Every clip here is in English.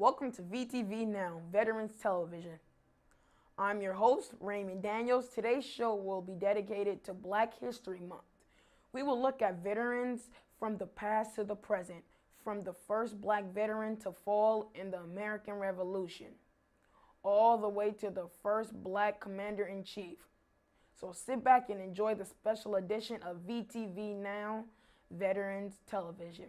Welcome to VTV NOW, Veterans Television. I'm your host, Raymond Daniels. Today's show will be dedicated to Black History Month. We will look at veterans from the past to the present, from the first black veteran to fall in the American Revolution, all the way to the first black commander-in-chief. So sit back and enjoy the special edition of VTV NOW, Veterans Television.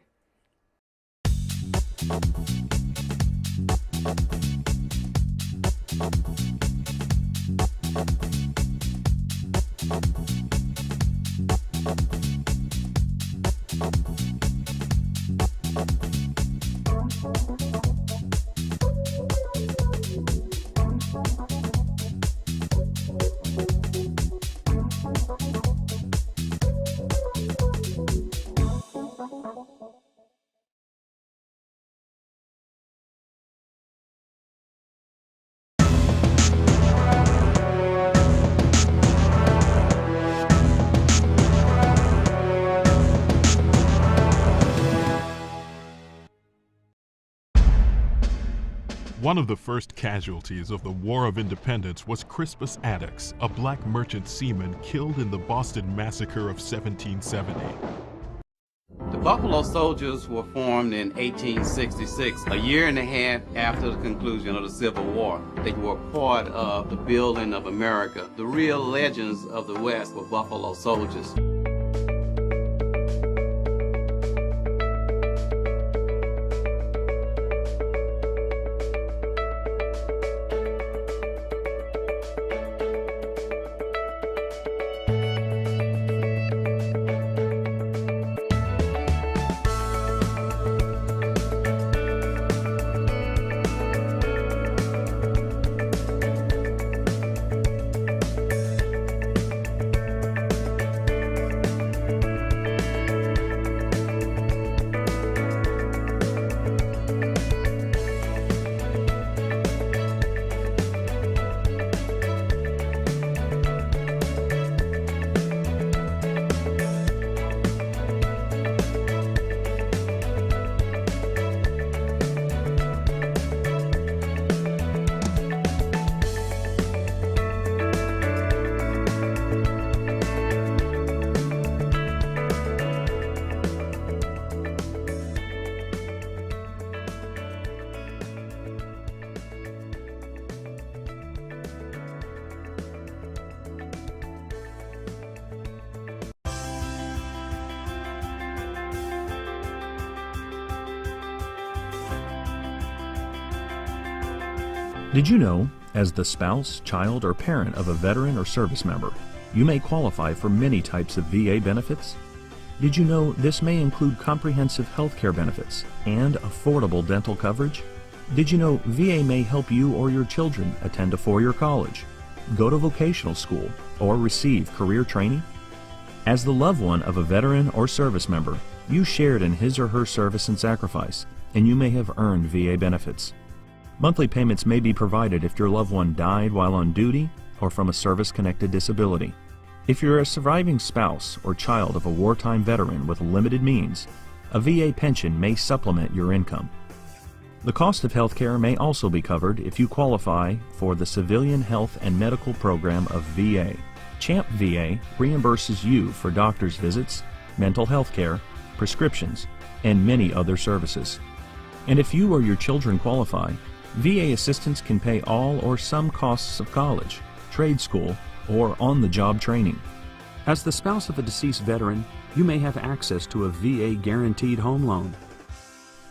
One of the first casualties of the War of Independence was Crispus Attucks, a black merchant seaman killed in the Boston Massacre of 1770. The Buffalo Soldiers were formed in 1866, a year and a half after the conclusion of the Civil War. They were part of the building of America. The real legends of the West were Buffalo Soldiers. Did you know, as the spouse, child, or parent of a veteran or service member, you may qualify for many types of VA benefits? Did you know this may include comprehensive health care benefits and affordable dental coverage? Did you know VA may help you or your children attend a four-year college, go to vocational school, or receive career training? As the loved one of a veteran or service member, you shared in his or her service and sacrifice, and you may have earned VA benefits. Monthly payments may be provided if your loved one died while on duty or from a service-connected disability. If you're a surviving spouse or child of a wartime veteran with limited means, a VA pension may supplement your income. The cost of health care may also be covered if you qualify for the Civilian Health and Medical Program of VA. CHAMP VA reimburses you for doctor's visits, mental health care, prescriptions, and many other services. And if you or your children qualify, VA assistance can pay all or some costs of college, trade school, or on-the-job training. As the spouse of a deceased veteran, you may have access to a VA guaranteed home loan.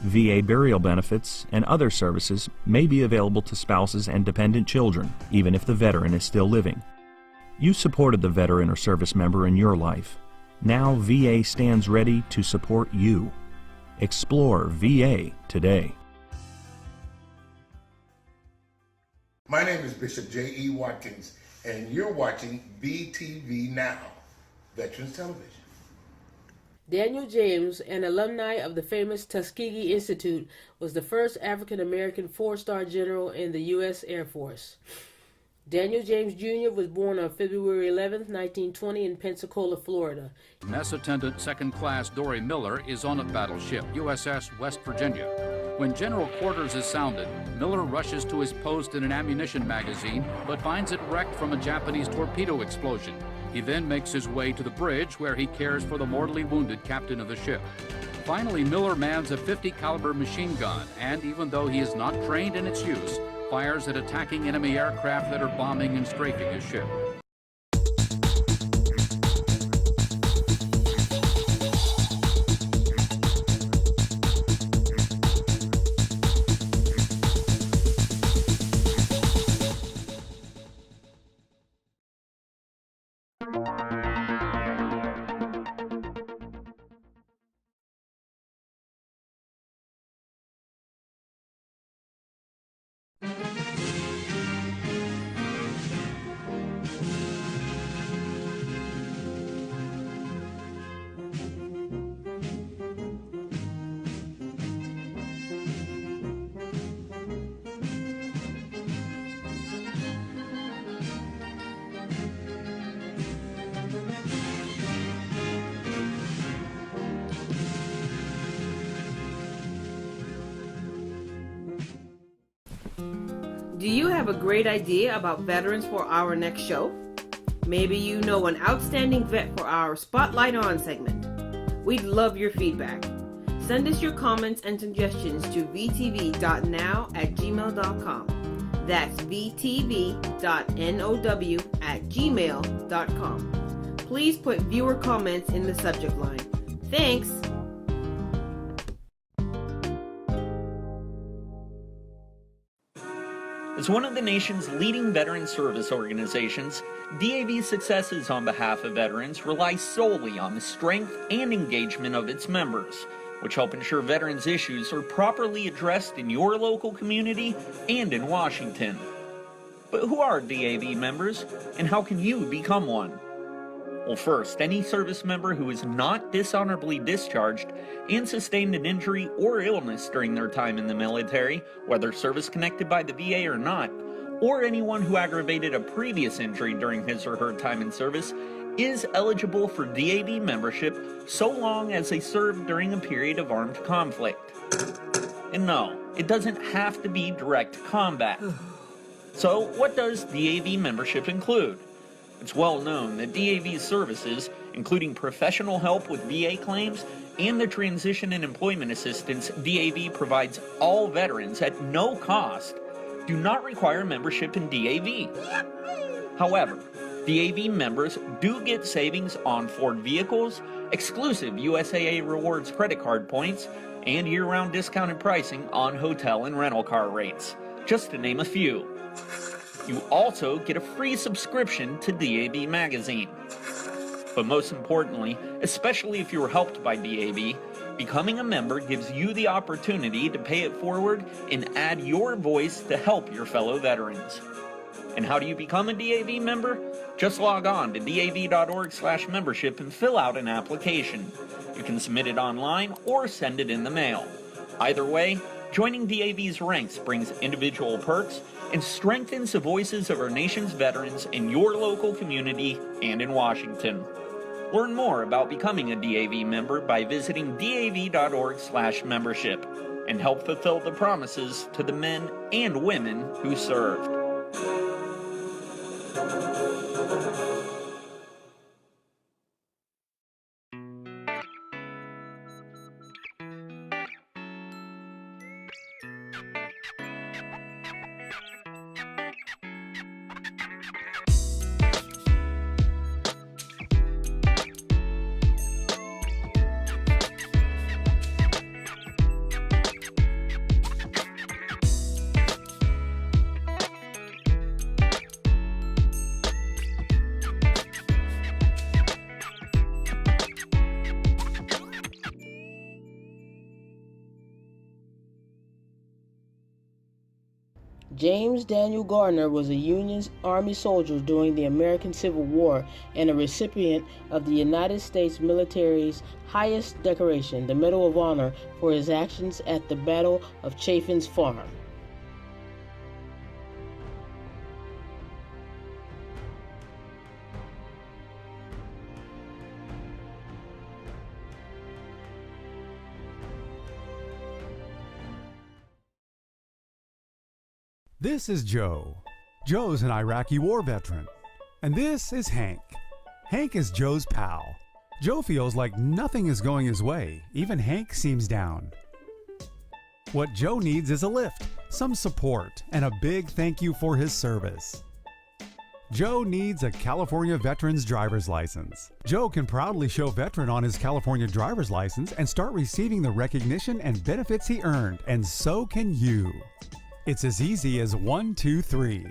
VA burial benefits and other services may be available to spouses and dependent children, even if the veteran is still living. You supported the veteran or service member in your life. Now VA stands ready to support you. Explore VA today. My name is Bishop J.E. Watkins, and you're watching VTV NOW, Veterans Television. Daniel James, an alumni of the famous Tuskegee Institute, was the first African-American four-star general in the U.S. Air Force. Daniel James Jr. was born on February 11, 1920 in Pensacola, Florida. Mess Attendant Second Class Dory Miller is on a battleship, USS West Virginia. When general quarters is sounded, Miller rushes to his post in an ammunition magazine, but finds it wrecked from a Japanese torpedo explosion. He then makes his way to the bridge where he cares for the mortally wounded captain of the ship. Finally, Miller mans a .50 caliber machine gun, and even though he is not trained in its use, fires at attacking enemy aircraft that are bombing and strafing his ship. Do you have a great idea about veterans for our next show? Maybe you know an outstanding vet for our Spotlight On segment. We'd love your feedback. Send us your comments and suggestions to vtv.now@gmail.com. That's vtv.now@gmail.com. Please put viewer comments in the subject line. Thanks! As one of the nation's leading veteran service organizations, DAV's successes on behalf of veterans rely solely on the strength and engagement of its members, which help ensure veterans' issues are properly addressed in your local community and in Washington. But who are DAV members, and how can you become one? Well, first, any service member who is not dishonorably discharged and sustained an injury or illness during their time in the military, whether service-connected by the VA or not, or anyone who aggravated a previous injury during his or her time in service, is eligible for DAV membership so long as they served during a period of armed conflict. And no, it doesn't have to be direct combat. So, what does DAV membership include? It's well known that DAV's services, including professional help with VA claims and the transition and employment assistance DAV provides all veterans at no cost, do not require membership in DAV. However, DAV members do get savings on Ford vehicles, exclusive USAA Rewards credit card points, and year-round discounted pricing on hotel and rental car rates, just to name a few. You also get a free subscription to DAV Magazine. But most importantly, especially if you were helped by DAV, becoming a member gives you the opportunity to pay it forward and add your voice to help your fellow veterans. And how do you become a DAV member? Just log on to dav.org/membership and fill out an application. You can submit it online or send it in the mail. Either way, joining DAV's ranks brings individual perks and strengthens the voices of our nation's veterans in your local community and in Washington. Learn more about becoming a DAV member by visiting dav.org/membership and help fulfill the promises to the men and women who served. James Daniel Gardner was a Union Army soldier during the American Civil War and a recipient of the United States military's highest decoration, the Medal of Honor, for his actions at the Battle of Chaffin's Farm. This is Joe. Joe's an Iraqi war veteran. And this is Hank. Hank is Joe's pal. Joe feels like nothing is going his way. Even Hank seems down. What Joe needs is a lift, some support, and a big thank you for his service. Joe needs a California Veterans Driver's License. Joe can proudly show veteran on his California driver's license and start receiving the recognition and benefits he earned, and so can you. It's as easy as 1, 2, 3.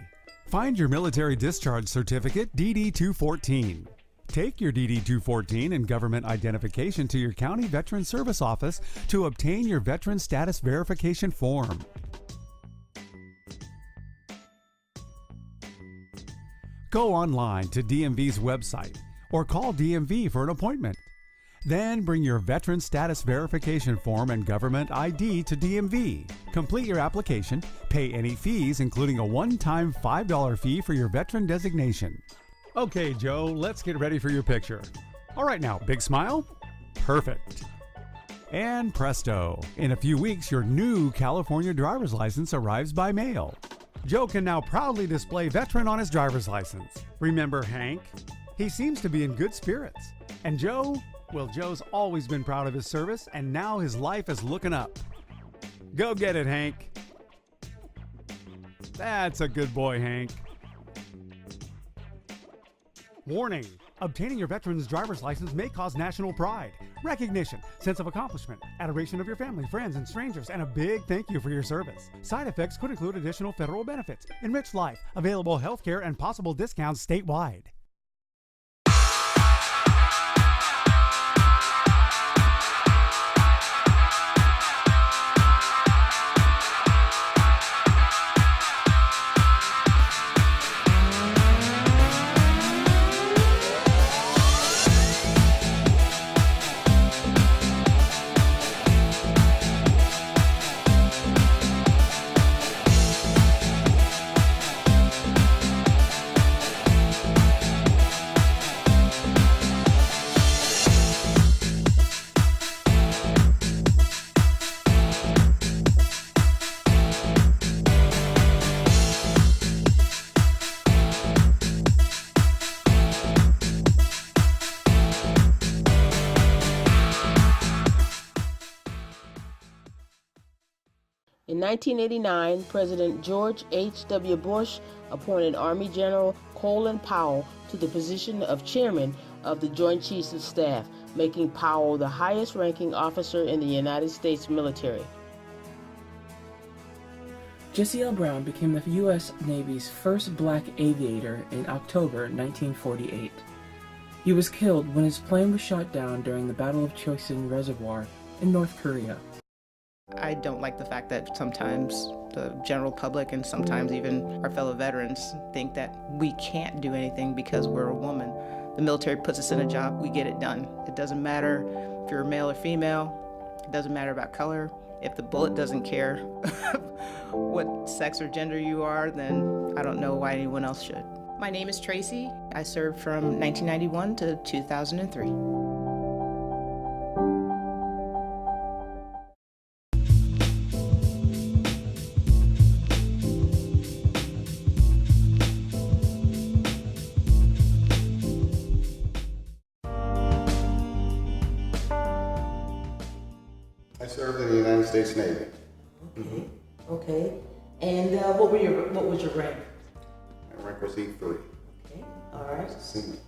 Find your military discharge certificate DD-214. Take your DD-214 and government identification to your county veteran service office to obtain your veteran status verification form. Go online to DMV's website or call DMV for an appointment. Then bring your veteran status verification form and government ID to DMV. Complete your application, pay any fees including a one-time $5 fee for your veteran designation. Okay, Joe, let's get ready for your picture. All right now, big smile? Perfect. And presto, in a few weeks your new California driver's license arrives by mail. Joe can now proudly display veteran on his driver's license. Remember Hank? He seems to be in good spirits. And Joe? Well, Joe's always been proud of his service, and now his life is looking up. Go get it, Hank. That's a good boy, Hank. Warning: obtaining your veteran's driver's license may cause national pride, recognition, sense of accomplishment, adoration of your family, friends, and strangers, and a big thank you for your service. Side effects could include additional federal benefits, enriched life, available health care, and possible discounts statewide. In 1989, President George H.W. Bush appointed Army General Colin Powell to the position of Chairman of the Joint Chiefs of Staff, making Powell the highest-ranking officer in the United States military. Jesse L. Brown became the U.S. Navy's first black aviator in October 1948. He was killed when his plane was shot down during the Battle of Chosin Reservoir in North Korea. I don't like the fact that sometimes the general public and sometimes even our fellow veterans think that we can't do anything because we're a woman. The military puts us in a job, we get it done. It doesn't matter if you're a male or female, it doesn't matter about color. If the bullet doesn't care what sex or gender you are, then I don't know why anyone else should. My name is Tracy. I served from 1991 to 2003. I served in the United States Navy. Okay. Okay. And what was your rank? My rank was E3. Okay. All right. Seaman.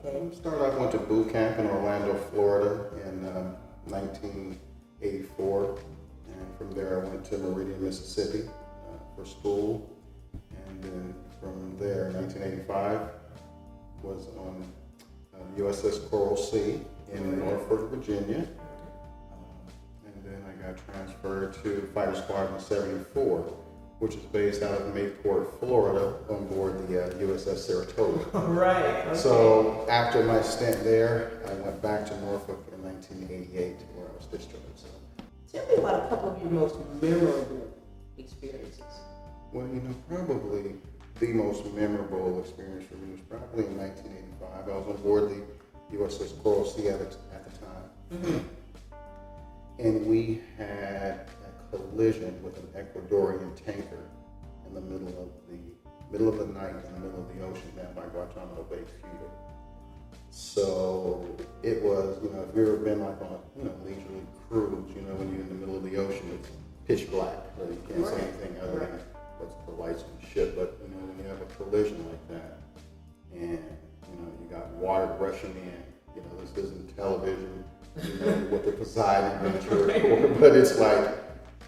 Okay. Started off, went to boot camp in Orlando, Florida in 1984. And from there I went to Meridian, Mississippi for school. And then from there, 1985, was on USS Coral Sea in Norfolk, Virginia. Then I got transferred to Fighter Squadron 74, which is based out of Mayport, Florida, on board the USS Saratoga. Right. Okay. So after my stint there, I went back to Norfolk in 1988, where I was discharged. So. Tell me about a couple of your most memorable experiences. Well, probably the most memorable experience for me was probably in 1985. I was on board the USS Coral Sea at the time. Mm-hmm. And we had a collision with an Ecuadorian tanker. And in the middle of the night, in the middle of the ocean, down by Guantanamo Bay, Cuba. So it was, you know, if you've ever been like on a, leisurely cruise, when you're in the middle of the ocean, it's pitch black, so you can't see anything other than what's the lights on the ship. But, when you have a collision like that, and, you got water rushing in, this isn't television, what the Poseidon adventure, but it's like,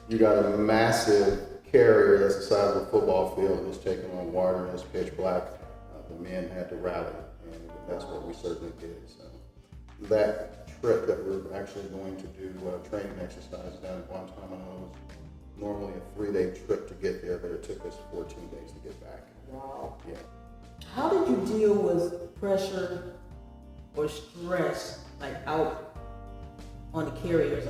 you got a massive carrier that's the size of a football field that's taking on water and it's pitch black. The men had to rally, and that's what we certainly did. So that trip that we're actually going to do training exercise down in Guantanamo was normally a 3-day trip to get there, but it took us 14 days to get back. Wow. Yeah. How did you deal with pressure or stress, like out on the carriers?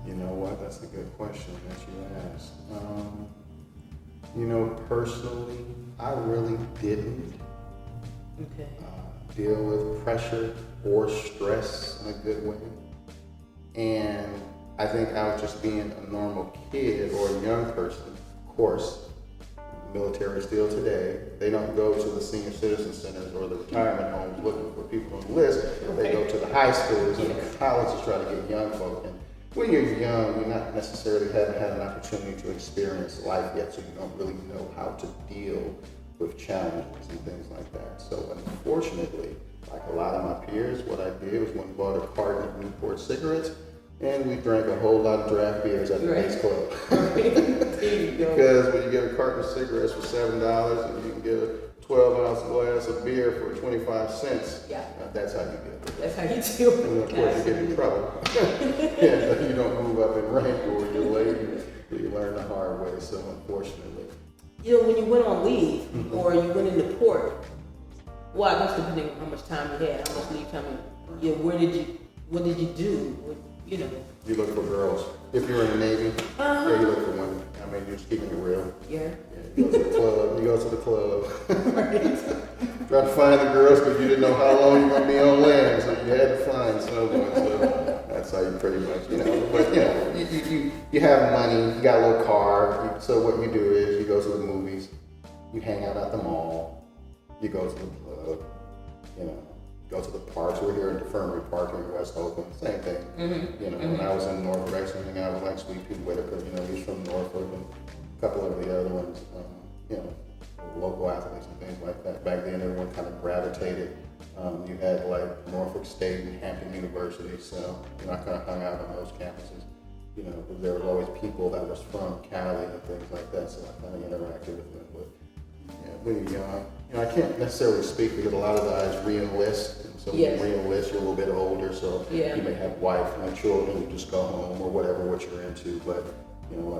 You know what? That's a good question that you asked. Personally, I really didn't deal with pressure or stress in a good way. And I think I was just being a normal kid or a young person. Of course, military still today, they don't go to the senior citizen centers or the retirement homes looking for people on the list. They go to the high schools and the colleges try to get young folk. And when you're young, you're not necessarily haven't had an opportunity to experience life yet, so you don't really know how to deal with challenges and things like that. So unfortunately, like a lot of my peers, what I did was went and bought a carton of Newport cigarettes, and we drank a whole lot of draft beers at the Bass Club. Because when you get a carton of cigarettes for $7 and you can get a 12-ounce glass of beer for 25 cents, that's how you get it. That's how you deal with it. And of course you get in trouble. Yeah, you don't move up in rank or you're late, you learn the hard way, so unfortunately. When you went on leave or you went into port, well, I guess depending on how much time you had, how much leave time, what did you do? You look for girls. If you're in the Navy, you look for women. I mean, you're just keeping it real. Yeah. You go to the club. You go to the club. Try to find the girls because you didn't know how long you were going to be on land, so you had to find someone. So that's how you pretty much, But you have money. You got a little car. So what you do is you go to the movies. You hang out at the mall. You go to the club. Go to the parks. We're here in Infirmary Park in West Oakland. Same thing. When I was in Norfolk, I used to hang out with like Sweet Pea Whitaker. He's from Norfolk, and a couple of the other ones. Local athletes and things like that. Back then, everyone kind of gravitated. You had like Norfolk State and Hampton University. So I kind of hung out on those campuses. Because there were always people that was from Cali and things like that. So I kind of interacted with them. But when you're young, I can't necessarily speak because a lot of guys re-enlist, and so when you re-enlist, you're a little bit older, so you may have wife and children, you just go home or whatever what you're into. But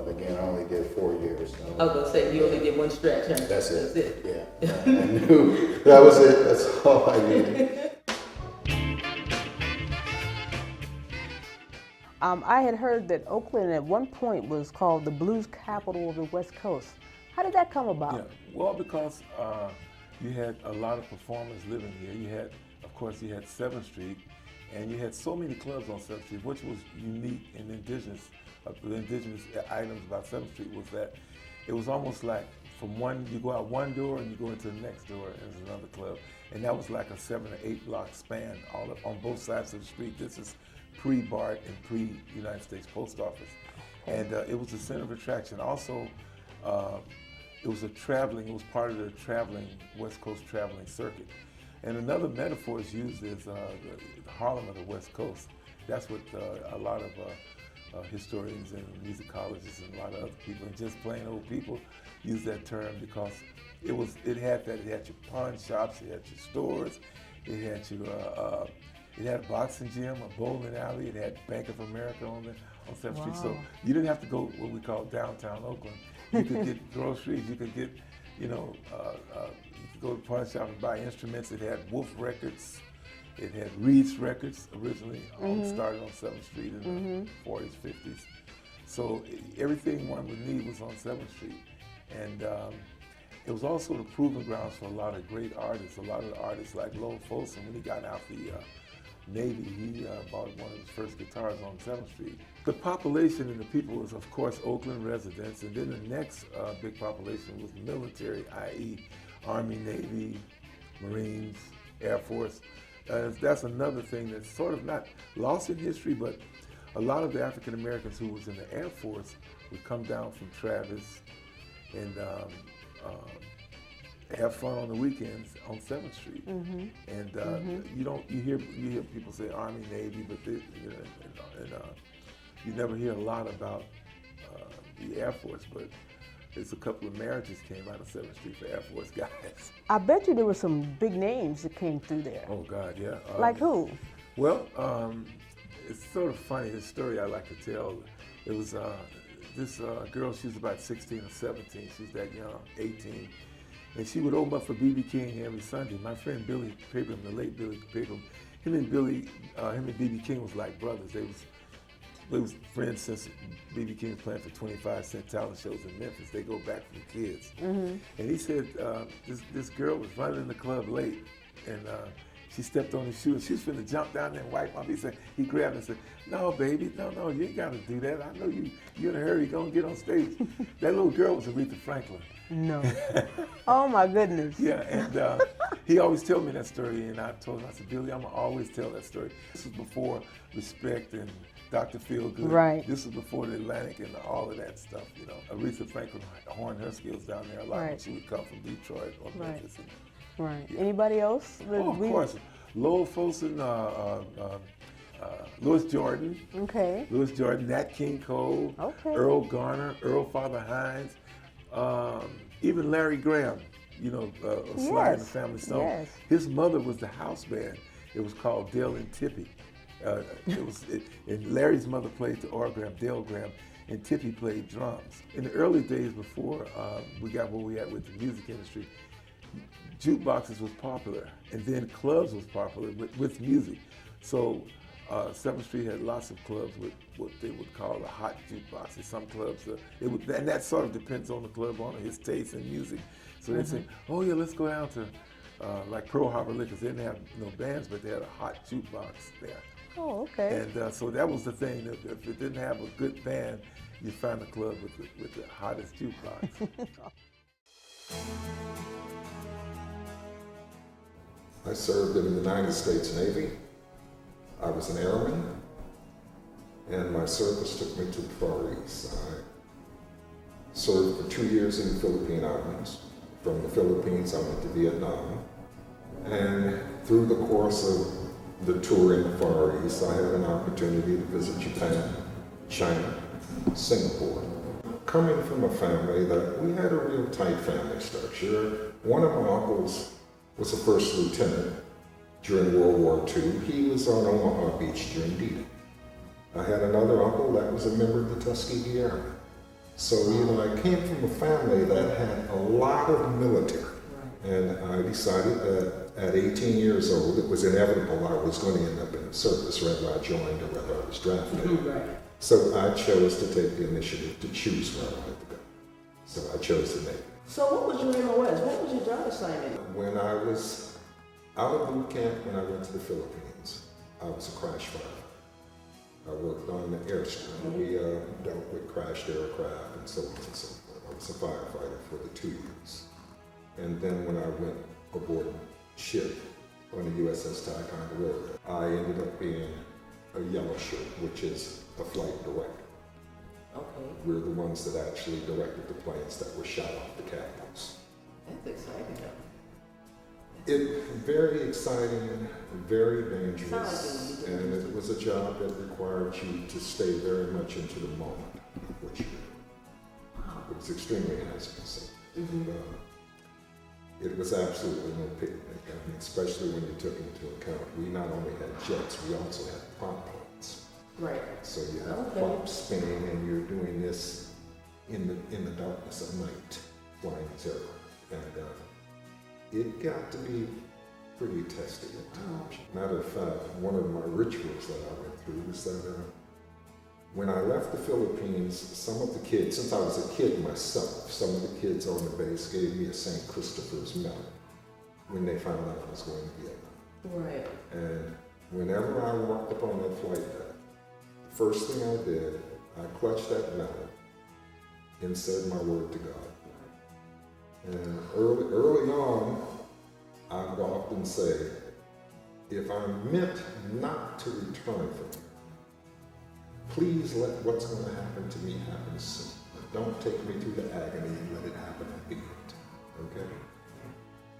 again, I only did 4 years. So, I was gonna say you only did one stretch. Huh? That's it. Yeah, I knew that was it. That's all I needed. I had heard that Oakland at one point was called the blues capital of the West Coast. How did that come about? Yeah, well, because you had a lot of performers living here. You had 7th Street, and you had so many clubs on 7th Street, which was unique and indigenous. The indigenous items about 7th Street was that it was almost like you go out one door and you go into the next door and there's another club. And that was like a 7 or 8 block span all up on both sides of the street. This is pre-BART and pre-United States Post Office. And it was a center of attraction. Also, it was part of the traveling, West Coast traveling circuit. And another metaphor is used as the Harlem of the West Coast. That's what a lot of historians and musicologists and a lot of other people and just plain old people use that term because it had your pawn shops, it had your stores, it had a boxing gym, a bowling alley, it had Bank of America on 7th Street. So you didn't have to go what we call downtown Oakland. You could get groceries, you could get, you could go to the pawn shop and buy instruments. It had Wolf Records, it had Reed's Records originally, started on 7th Street in the 40s, 50s. So everything one would need was on 7th Street. And it was also the proving grounds for a lot of great artists. A lot of the artists like Lowell Folsom, when he got out Navy. He bought one of his first guitars on 7th Street. The population and the people was, of course, Oakland residents, and then the next big population was military, i.e. Army, Navy, Marines, Air Force. That's another thing that's sort of not lost in history, but a lot of the African Americans who was in the Air Force would come down from Travis and have fun on the weekends on 7th Street. Mm-hmm. And you hear people say Army, Navy, but you never hear a lot about the Air Force, but there's a couple of marriages came out of 7th Street for Air Force guys. I bet you there were some big names that came through there. Oh God, yeah. Like who? Well, it's sort of funny, this story I like to tell. It was this girl, she was about 16 or 17, she was that young, 18. And she would open up for B.B. King every Sunday. My friend Billy Pigram, the late Billy Pigram, him and B.B. King was like brothers. They was friends since B.B. King was playing for 25-cent talent shows in Memphis. They go back from kids. Mm-hmm. And he said this girl was running in the club late, and she stepped on his shoe, and she was finna jump down there and wipe off. He grabbed her and said, "No, baby, no, you ain't gotta do that. I know you're in a hurry, gonna get on stage." That little girl was Aretha Franklin. No. Oh my goodness. Yeah, and he always told me that story, and I told him, I said, "Billy, I'm gonna always tell that story." This was before Respect and Dr. Feelgood. Right. This was before the Atlantic and all of that stuff, you know. Aretha Franklin honed her skills down there a lot when she would come from Detroit or Memphis. Right. Yeah. Anybody else? Oh, of course. Lowell Fulson, Louis Jordan. Okay. Louis Jordan, Nat King Cole. Okay. Earl Garner, Earl Father Hines, even Larry Graham, you know, Sly and the Family Stone. Yes. His mother was the house band. It was called Dale and Tippy. And Larry's mother played the organ, Dale Graham, and Tippy played drums. In the early days before we got where we at with the music industry, jukeboxes was popular, and then clubs was popular with music. So 7th Street had lots of clubs with what they would call a hot jukebox. Some clubs, and that sort of depends on the club owner, his taste in music. So they'd say, "Oh yeah, let's go down to like Pearl Harbor Liquors." They didn't have no bands, but they had a hot jukebox there. Oh, okay. And so that was the thing. If it didn't have a good band, you'd find a club with the hottest jukebox. I served in the United States Navy. I was an airman, and my service took me to the Far East. I served for 2 years in the Philippine Islands. From the Philippines, I went to Vietnam. And through the course of the tour in the Far East, I had an opportunity to visit Japan, China, Singapore. Coming from a family that we had a real tight family structure. One of my uncles was a first lieutenant during World War II. He was on Omaha Beach during D-Day. I had another uncle that was a member of the Tuskegee Airmen. So, you know, I came from a family that had a lot of military. And I decided that at 18 years old, it was inevitable I was going to end up in the service, whether I joined or whether I was drafted. Right. So I chose to take the initiative to choose where I wanted to go. So I chose the Navy. So what was your MOS? What was your job assignment? When I was out of boot camp, when I went to the Philippines, I was a crash fighter. I worked on the airstream. We dealt with crashed aircraft and so on and so forth. I was a firefighter for the 2 years. And then when I went aboard ship on the USS Ticonderoga, I ended up being a yellow shirt, which is a flight director. Okay. We're the ones that actually directed the planes that were shot off the catapults. That's exciting. Very exciting, very dangerous, and it was a job that required you to stay very much into the moment of what you did. Wow. It was extremely hazardous. It was absolutely no picnic, I mean, especially when you took into account we not only had jets, we also had prop planes. Right. So you have props spinning, and you're doing this in the darkness of night, flying these aircraft. And it got to be pretty testy at times. Matter of fact, one of my rituals that I went through was that when I left the Philippines, some of the kids, since I was a kid myself, some of the kids on the base gave me a St. Christopher's medal when they found out I was going to Vietnam. Right. And Whenever I walked up on that flight deck, the first thing I did, I clutched that medal and said my word to God. And early on, I would often say, if I'm meant not to return from you, please let what's going to happen to me happen soon. Don't take me through the agony and let it happen at the end. Okay?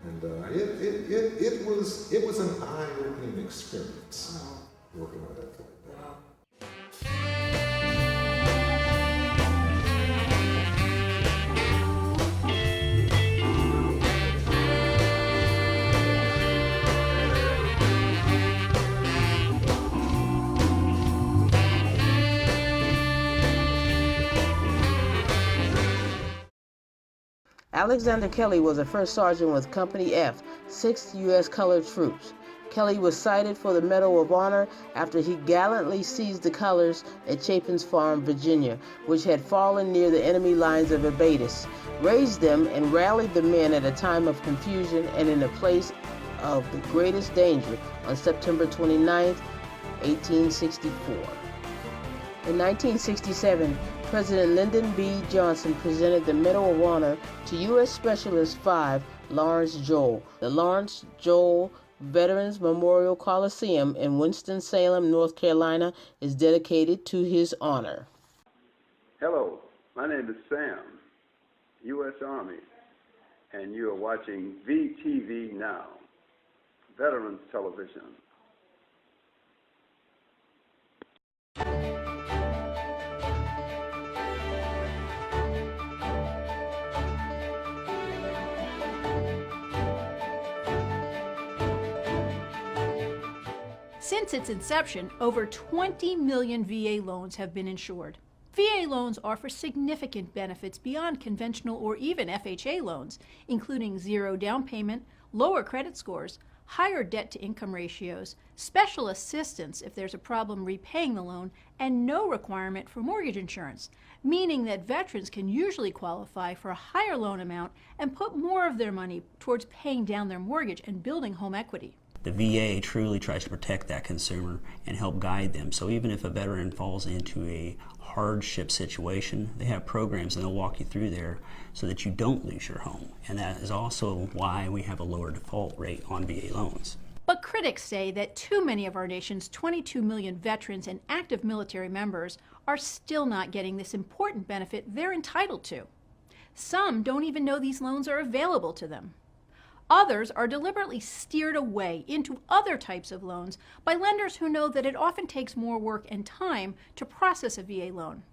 And it was an eye-opening experience working on that flight. Alexander Kelly was a first sergeant with Company F, 6th U.S. Colored Troops. Kelly was cited for the Medal of Honor after he gallantly seized the colors at Chapin's Farm, Virginia, which had fallen near the enemy lines of Abatis, raised them and rallied the men at a time of confusion and in a place of the greatest danger on September 29, 1864. In 1967, President Lyndon B. Johnson presented the Medal of Honor to U.S. Specialist 5, Lawrence Joel. The Lawrence Joel Veterans Memorial Coliseum in Winston-Salem, North Carolina, is dedicated to his honor. Hello, my name is Sam, U.S. Army, and you are watching VTV NOW, Veterans Television. Since its inception, over 20 million VA loans have been insured. VA loans offer significant benefits beyond conventional or even FHA loans, including zero down payment, lower credit scores, higher debt-to-income ratios, special assistance if there's a problem repaying the loan, and no requirement for mortgage insurance, meaning that veterans can usually qualify for a higher loan amount and put more of their money towards paying down their mortgage and building home equity. The VA truly tries to protect that consumer and help guide them. So even if a veteran falls into a hardship situation, they have programs and they'll walk you through there so that you don't lose your home. And that is also why we have a lower default rate on VA loans. But critics say that too many of our nation's 22 million veterans and active military members are still not getting this important benefit they're entitled to. Some don't even know these loans are available to them. Others are deliberately steered away into other types of loans by lenders who know that it often takes more work and time to process a VA loan.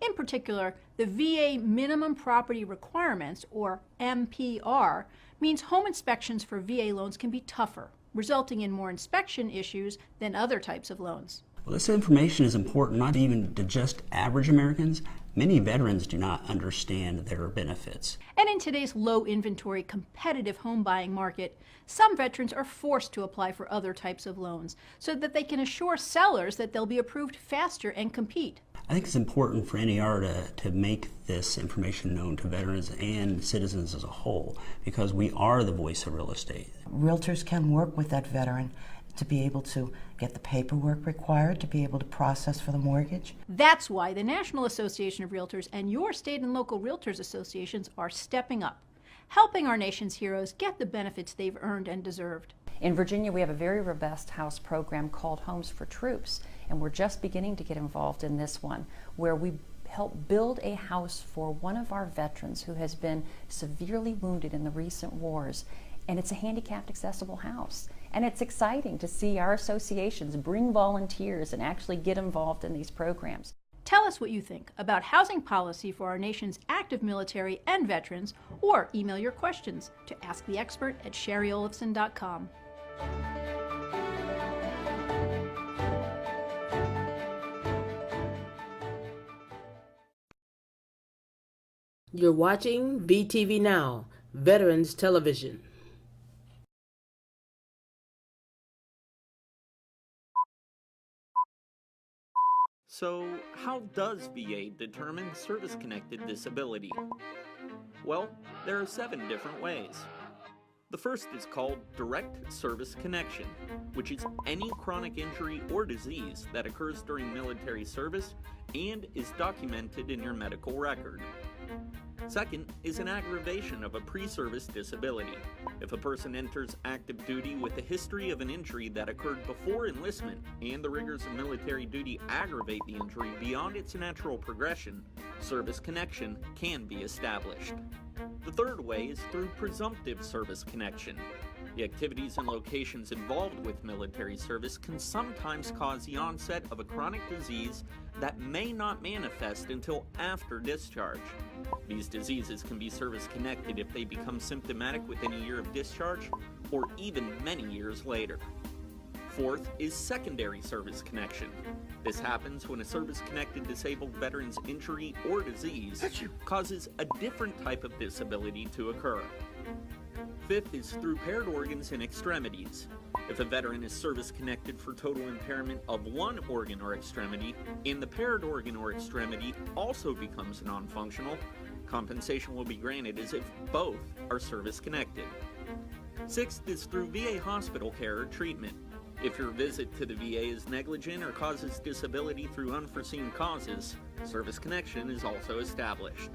In particular, the VA Minimum Property Requirements, or MPR, means home inspections for VA loans can be tougher, resulting in more inspection issues than other types of loans. Well, this information is important not even to just average Americans. Many veterans do not understand their benefits. And in today's low inventory, competitive home buying market, some veterans are forced to apply for other types of loans so that they can assure sellers that they'll be approved faster and compete. I think it's important for NAR to make this information known to veterans and citizens as a whole, because we are the voice of real estate. Realtors can work with that veteran to be able to get the paperwork required to be able to process for the mortgage. That's why the National Association of Realtors and your state and local realtors associations are stepping up, helping our nation's heroes get the benefits they've earned and deserved. In Virginia, we have a very robust house program called Homes for Troops, and we're just beginning to get involved in this one, where we help build a house for one of our veterans who has been severely wounded in the recent wars. And it's a handicapped accessible house. And it's exciting to see our associations bring volunteers and actually get involved in these programs. Tell us what you think about housing policy for our nation's active military and veterans, or email your questions to asktheexpert@sherryolafson.com. You're watching VTV Now, Veterans Television. So, how does VA determine service-connected disability? Well, there are 7 different ways. The first is called direct service connection, which is any chronic injury or disease that occurs during military service and is documented in your medical record. Second is an aggravation of a pre-service disability. If a person enters active duty with a history of an injury that occurred before enlistment and the rigors of military duty aggravate the injury beyond its natural progression, service connection can be established. The third way is through presumptive service connection. The activities and locations involved with military service can sometimes cause the onset of a chronic disease that may not manifest until after discharge. These diseases can be service-connected if they become symptomatic within a year of discharge or even many years later. Fourth is secondary service connection. This happens when a service-connected disabled veteran's injury or disease causes a different type of disability to occur. Fifth is through paired organs and extremities. If a veteran is service-connected for total impairment of one organ or extremity, and the paired organ or extremity also becomes non-functional, compensation will be granted as if both are service-connected. Sixth is through VA hospital care or treatment. If your visit to the VA is negligent or causes disability through unforeseen causes, service connection is also established.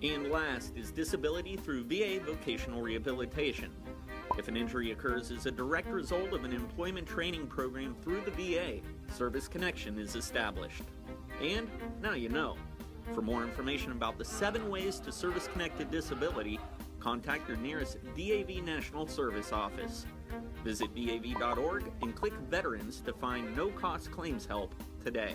And last is disability through VA vocational rehabilitation. If an injury occurs as a direct result of an employment training program through the VA, service connection is established. And now you know. For more information about the 7 ways to service-connected disability, contact your nearest VAV National Service Office. Visit VAV.org and click Veterans to find no-cost claims help today.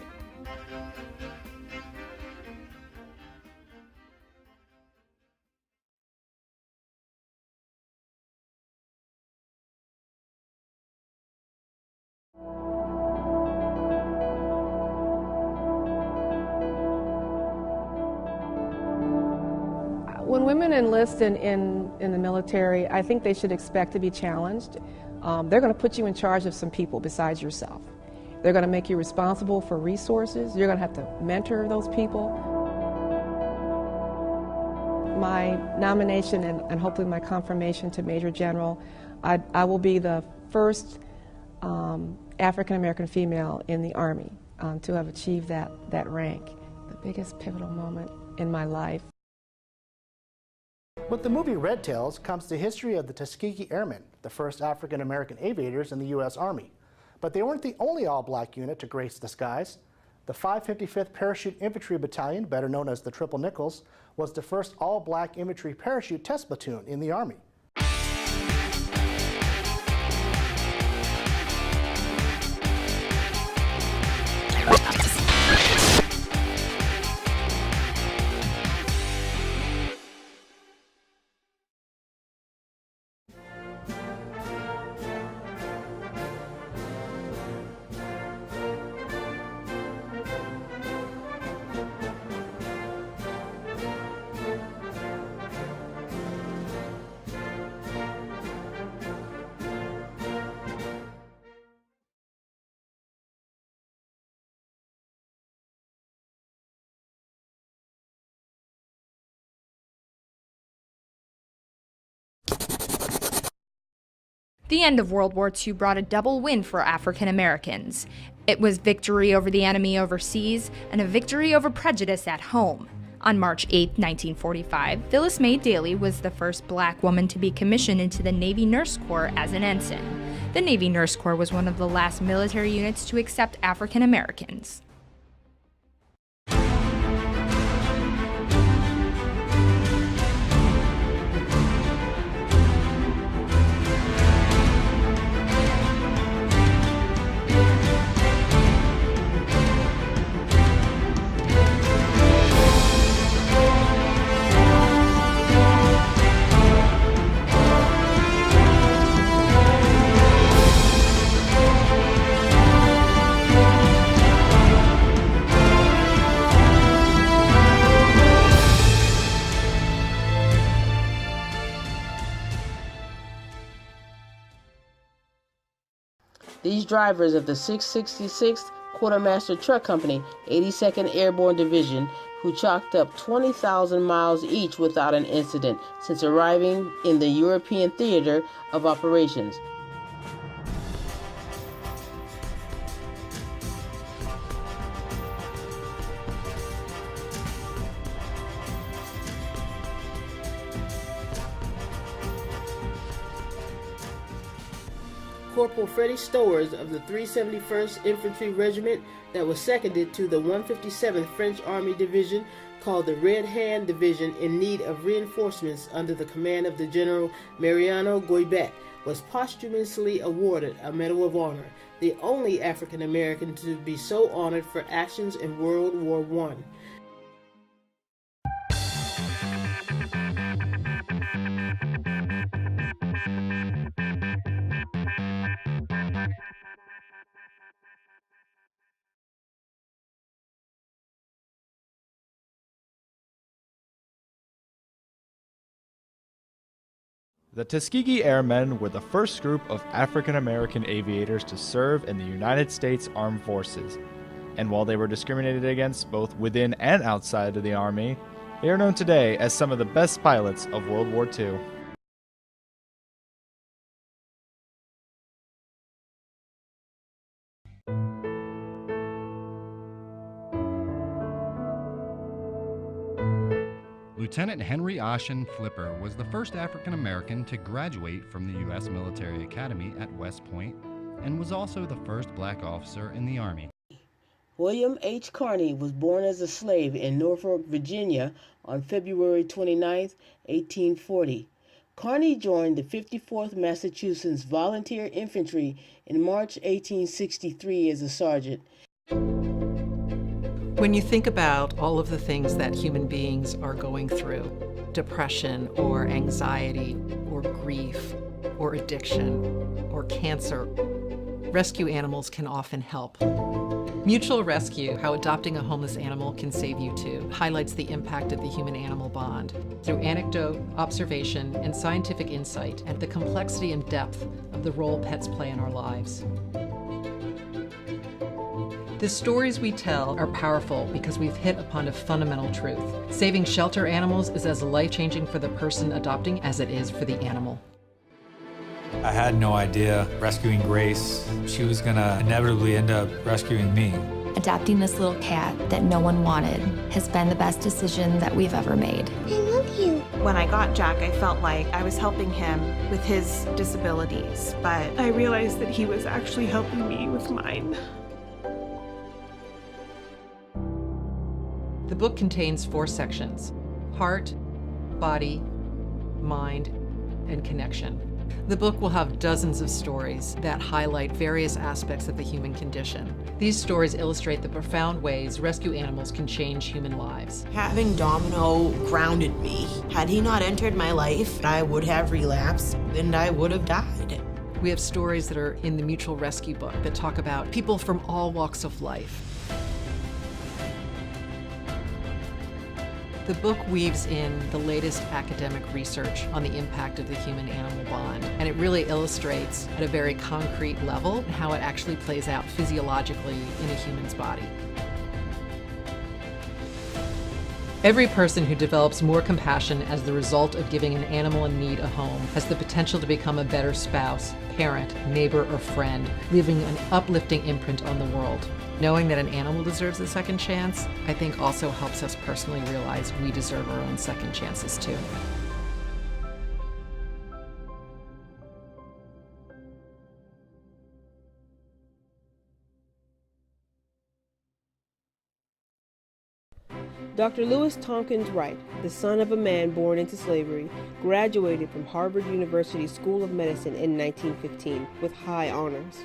When women enlist in the military, I think they should expect to be challenged. They're going to put you in charge of some people besides yourself. They're going to make you responsible for resources. You're going to have to mentor those people. My nomination and hopefully my confirmation to Major General, I will be the first African American female in the Army to have achieved that rank. The biggest pivotal moment in my life. With the movie Red Tails comes the history of the Tuskegee Airmen, the first African American aviators in the U.S. Army. But they weren't the only all-black unit to grace the skies. The 555th Parachute Infantry Battalion, better known as the Triple Nickels, was the first all-black infantry parachute test platoon in the Army. The end of World War II brought a double win for African Americans. It was victory over the enemy overseas and a victory over prejudice at home. On March 8, 1945, Phyllis May Daly was the first black woman to be commissioned into the Navy Nurse Corps as an ensign. The Navy Nurse Corps was one of the last military units to accept African Americans. These drivers of the 666th Quartermaster Truck Company, 82nd Airborne Division, who chalked up 20,000 miles each without an incident since arriving in the European theater of operations. Corporal Freddie Stowers of the 371st Infantry Regiment that was seconded to the 157th French Army Division, called the Red Hand Division, in need of reinforcements under the command of the General Mariano Goibet, was posthumously awarded a Medal of Honor, the only African American to be so honored for actions in World War I. The Tuskegee Airmen were the first group of African American aviators to serve in the United States Armed Forces, and while they were discriminated against both within and outside of the Army, they are known today as some of the best pilots of World War II. Lieutenant Henry Ossian Flipper was the first African American to graduate from the U.S. Military Academy at West Point and was also the first black officer in the Army. William H. Carney was born as a slave in Norfolk, Virginia on February 29, 1840. Carney joined the 54th Massachusetts Volunteer Infantry in March 1863 as a sergeant. When you think about all of the things that human beings are going through, depression or anxiety or grief or addiction or cancer, rescue animals can often help. Mutual Rescue, How Adopting a Homeless Animal Can Save You Too, highlights the impact of the human-animal bond through anecdote, observation, and scientific insight, and the complexity and depth of the role pets play in our lives. The stories we tell are powerful because we've hit upon a fundamental truth. Saving shelter animals is as life-changing for the person adopting as it is for the animal. I had no idea rescuing Grace, she was gonna inevitably end up rescuing me. Adopting this little cat that no one wanted has been the best decision that we've ever made. I love you. When I got Jack, I felt like I was helping him with his disabilities, but I realized that he was actually helping me with mine. The book contains 4 sections: heart, body, mind, and connection. The book will have dozens of stories that highlight various aspects of the human condition. These stories illustrate the profound ways rescue animals can change human lives. Having Domino grounded me. Had he not entered my life, I would have relapsed and I would have died. We have stories that are in the Mutual Rescue book that talk about people from all walks of life. The book weaves in the latest academic research on the impact of the human-animal bond, and it really illustrates at a very concrete level how it actually plays out physiologically in a human's body. Every person who develops more compassion as the result of giving an animal in need a home has the potential to become a better spouse, parent, neighbor, or friend, leaving an uplifting imprint on the world. Knowing that an animal deserves a second chance, I think also helps us personally realize we deserve our own second chances too. Dr. Lewis Tompkins Wright, the son of a man born into slavery, graduated from Harvard University School of Medicine in 1915 with high honors.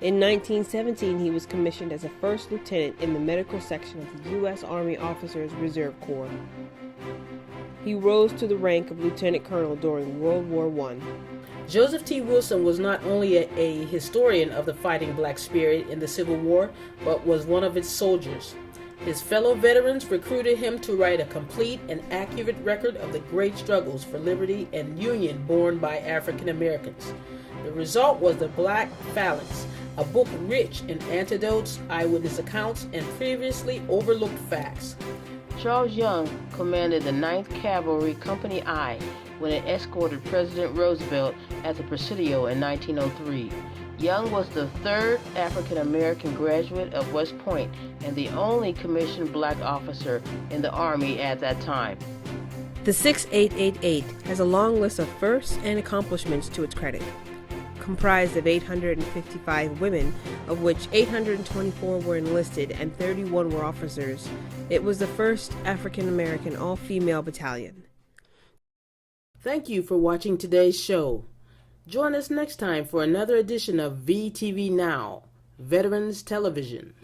In 1917, he was commissioned as a first lieutenant in the medical section of the U.S. Army Officers Reserve Corps. He rose to the rank of lieutenant colonel during World War I. Joseph T. Wilson was not only a historian of the fighting black spirit in the Civil War, but was one of its soldiers. His fellow veterans recruited him to write a complete and accurate record of the great struggles for liberty and union borne by African Americans. The result was the Black Phalanx, a book rich in anecdotes, eyewitness accounts, and previously overlooked facts. Charles Young commanded the 9th Cavalry Company I when it escorted President Roosevelt at the Presidio in 1903. Young was the 3rd African American graduate of West Point and the only commissioned black officer in the Army at that time. The 6888 has a long list of firsts and accomplishments to its credit. Comprised of 855 women, of which 824 were enlisted and 31 were officers, it was the first African American all-female battalion. Thank you for watching today's show. Join us next time for another edition of VTV Now, Veterans Television.